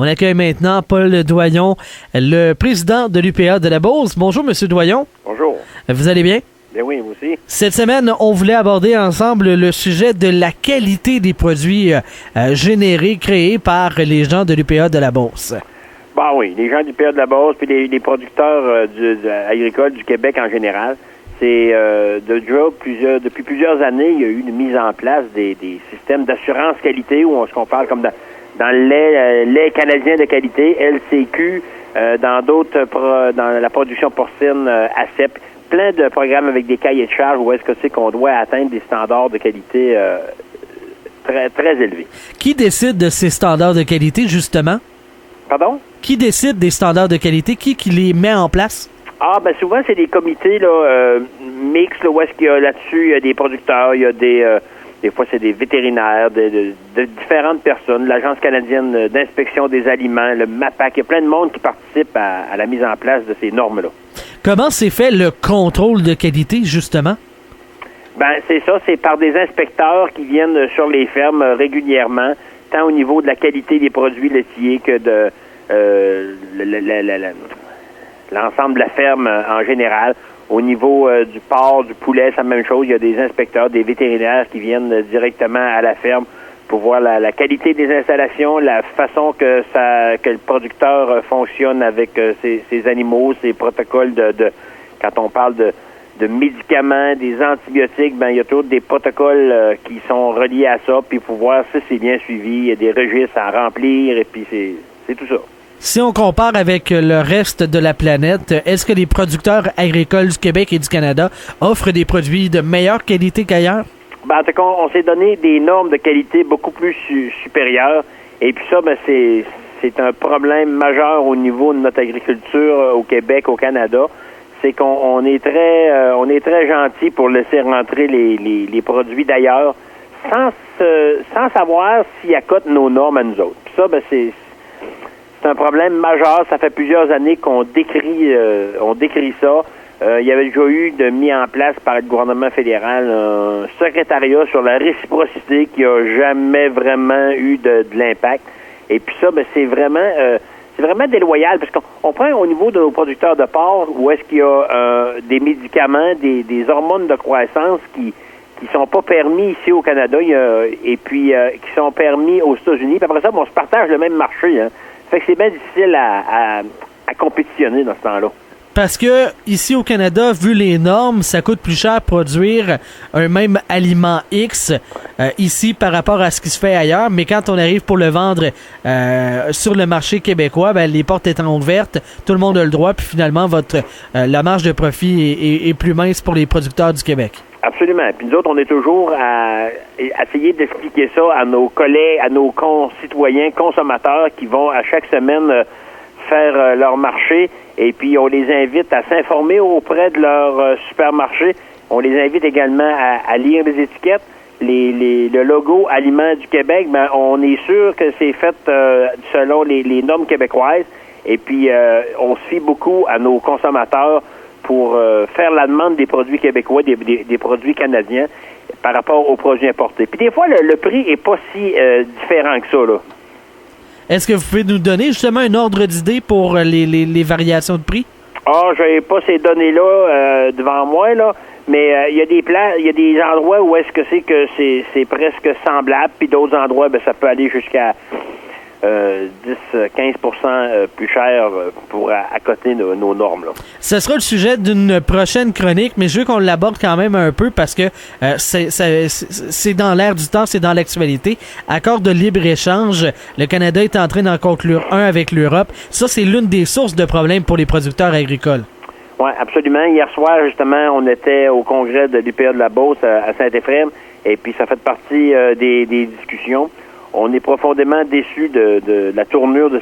On accueille maintenant Paul Doyon, le président de l'UPA de la Beauce. Bonjour, Monsieur Doyon. Bonjour. Vous allez bien? Bien oui, vous aussi. Cette semaine, on voulait aborder ensemble le sujet de la qualité des produits générés, créés par les gens de l'UPA de la Beauce. Bah oui, les gens du l'UPA de la Beauce puis les producteurs agricoles du Québec en général. C'est depuis plusieurs années, il y a eu une mise en place des systèmes d'assurance qualité où on se compare comme dans le lait canadien de qualité, LCQ, dans la production porcine ACEP, plein de programmes avec des cahiers de charges où est-ce que c'est qu'on doit atteindre des standards de qualité très, très élevés. Qui décide de ces standards de qualité, justement? Pardon? Qui décide des standards de qualité? Qui les met en place? Ah, ben souvent, c'est des comités mixtes, où est-ce qu'il y a là-dessus, il y a des producteurs, il y a des fois, c'est des vétérinaires, de différentes personnes, l'Agence canadienne d'inspection des aliments, le MAPAC, il y a plein de monde qui participe à la mise en place de ces normes-là. Comment s'est fait le contrôle de qualité, justement? Ben, c'est ça, c'est par des inspecteurs qui viennent sur les fermes régulièrement, tant au niveau de la qualité des produits laitiers que de l'ensemble de la ferme en général. Au niveau du porc, du poulet, c'est la même chose. Il y a des inspecteurs, des vétérinaires qui viennent directement à la ferme pour voir la qualité des installations, la façon que le producteur fonctionne avec ses animaux, ses protocoles quand on parle de médicaments, des antibiotiques, ben il y a toujours des protocoles qui sont reliés à ça, puis il faut voir si c'est bien suivi, il y a des registres à remplir, et puis c'est tout ça. Si on compare avec le reste de la planète, est-ce que les producteurs agricoles du Québec et du Canada offrent des produits de meilleure qualité qu'ailleurs? Ben, en tout cas, on s'est donné des normes de qualité beaucoup plus supérieures. Et puis ça, ben, c'est un problème majeur au niveau de notre agriculture au Québec, au Canada. C'est qu'on est très gentil pour laisser rentrer les produits d'ailleurs sans savoir s'ils accotent nos normes à nous autres. Puis ça, ben, c'est un problème majeur. Ça fait plusieurs années qu'on décrit ça. Il y avait déjà eu mis en place par le gouvernement fédéral un secrétariat sur la réciprocité qui a jamais vraiment eu de l'impact. Et puis ça, ben, c'est vraiment déloyal parce qu'on prend au niveau de nos producteurs de porc où est-ce qu'il y a des médicaments, des hormones de croissance qui sont pas permis ici au Canada et puis qui sont permis aux États-Unis. Puis après ça, on se partage le même marché. Hein. Fait que c'est bien difficile à compétitionner dans ce temps-là. Parce que ici au Canada, vu les normes, ça coûte plus cher produire un même aliment X ici par rapport à ce qui se fait ailleurs. Mais quand on arrive pour le vendre sur le marché québécois, ben, les portes étant ouvertes, tout le monde a le droit. Puis finalement, la marge de profit est plus mince pour les producteurs du Québec. Absolument. Puis nous autres, on est toujours à essayer d'expliquer ça à nos collègues, à nos concitoyens, consommateurs qui vont à chaque semaine faire leur marché. Et puis, on les invite à s'informer auprès de leur supermarché. On les invite également à lire les étiquettes. Le logo Aliments du Québec, ben, on est sûr que c'est fait selon les normes québécoises. Et puis, on se fie beaucoup à nos consommateurs pour faire la demande des produits québécois, des produits canadiens par rapport aux produits importés. Puis des fois, le prix est pas si différent que ça, là. Est-ce que vous pouvez nous donner justement un ordre d'idée pour les variations de prix? Ah, je n'ai pas ces données-là devant moi, là, mais il y a des endroits où est-ce que c'est presque semblable, puis d'autres endroits, ben, ça peut aller jusqu'à 10-15% plus cher pour accoter nos normes. Là. Ce sera le sujet d'une prochaine chronique, mais je veux qu'on l'aborde quand même un peu parce que c'est dans l'air du temps, c'est dans l'actualité. Accord de libre-échange, le Canada est en train d'en conclure un avec l'Europe. Ça, c'est l'une des sources de problèmes pour les producteurs agricoles. Oui, absolument. Hier soir, justement, on était au congrès de l'UPA de la Beauce à Saint-Éphrem, et puis ça fait partie des discussions. On est profondément déçus de la tournure de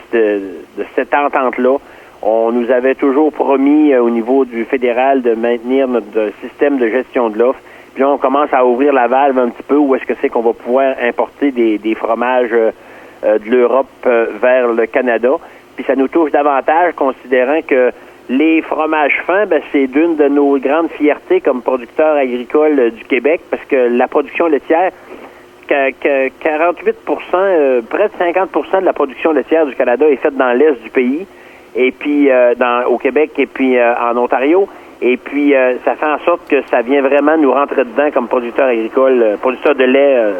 cette entente-là. On nous avait toujours promis au niveau du fédéral de maintenir notre système de gestion de l'offre. Puis là, on commence à ouvrir la valve un petit peu où est-ce que c'est qu'on va pouvoir importer des fromages de l'Europe vers le Canada. Puis ça nous touche davantage considérant que les fromages fins, ben, c'est d'une de nos grandes fiertés comme producteurs agricoles du Québec parce que la production laitière, 48 près de 50 de la production laitière du Canada est faite dans l'est du pays, et puis au Québec et puis en Ontario. Et puis, ça fait en sorte que ça vient vraiment nous rentrer dedans comme producteur agricole, producteur de lait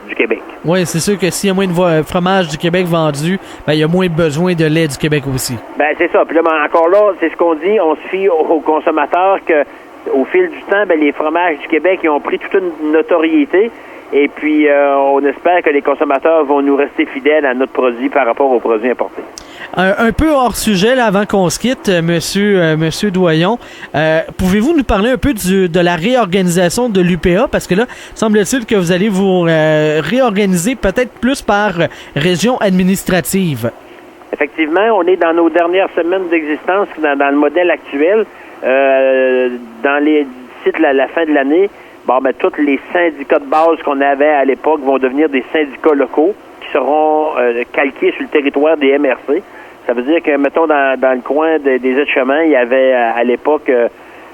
du Québec. Oui, c'est sûr que s'il y a moins de fromage du Québec vendu, ben, il y a moins besoin de lait du Québec aussi. Ben c'est ça. Puis là, encore là, c'est ce qu'on dit, on se fie aux consommateurs que au fil du temps, ben, les fromages du Québec ils ont pris toute une notoriété. Et puis, on espère que les consommateurs vont nous rester fidèles à notre produit par rapport aux produits importés. Un peu hors sujet, là, avant qu'on se quitte, monsieur Doyon, pouvez-vous nous parler un peu de la réorganisation de l'UPA? Parce que là, semble-t-il que vous allez vous réorganiser peut-être plus par région administrative. Effectivement, on est dans nos dernières semaines d'existence dans le modèle actuel. D'ici la fin de l'année, tous les syndicats de base qu'on avait à l'époque vont devenir des syndicats locaux qui seront calqués sur le territoire des MRC. Ça veut dire que, mettons, dans le coin des aides-chemins, il y avait à l'époque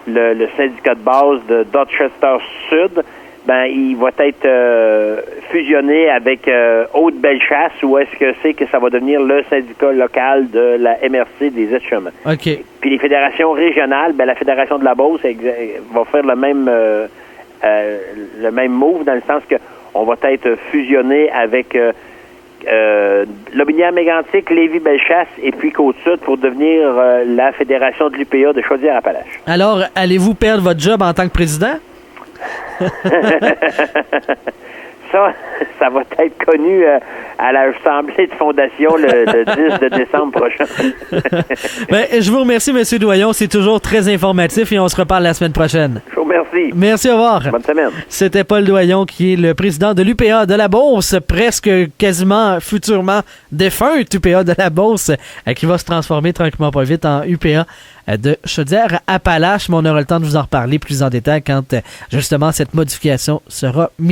le syndicat de base de Dorchester Sud. Ben, il va être fusionné avec Haute-Bellechasse, où est-ce que ça va devenir le syndicat local de la MRC des aides-chemins. OK. Puis les fédérations régionales, ben la Fédération de la Beauce va faire le même move, dans le sens que on va être fusionné avec Lobinière-Mégantic, Lévis-Bellechasse et puis Côte-Sud pour devenir la fédération de l'UPA de Chaudière-Appalaches. Alors, allez-vous perdre votre job en tant que président? Ça va être connu à l'Assemblée de fondation le 10 de décembre prochain. Ben, je vous remercie, M. Doyon. C'est toujours très informatif et on se reparle la semaine prochaine. Je vous remercie. Merci, au revoir. Bonne semaine. C'était Paul Doyon qui est le président de l'UPA de la Beauce, presque quasiment futurement défunte UPA de la Beauce, qui va se transformer tranquillement pas vite en UPA de Chaudière-Appalaches. Mais on aura le temps de vous en reparler plus en détail quand justement cette modification sera mise.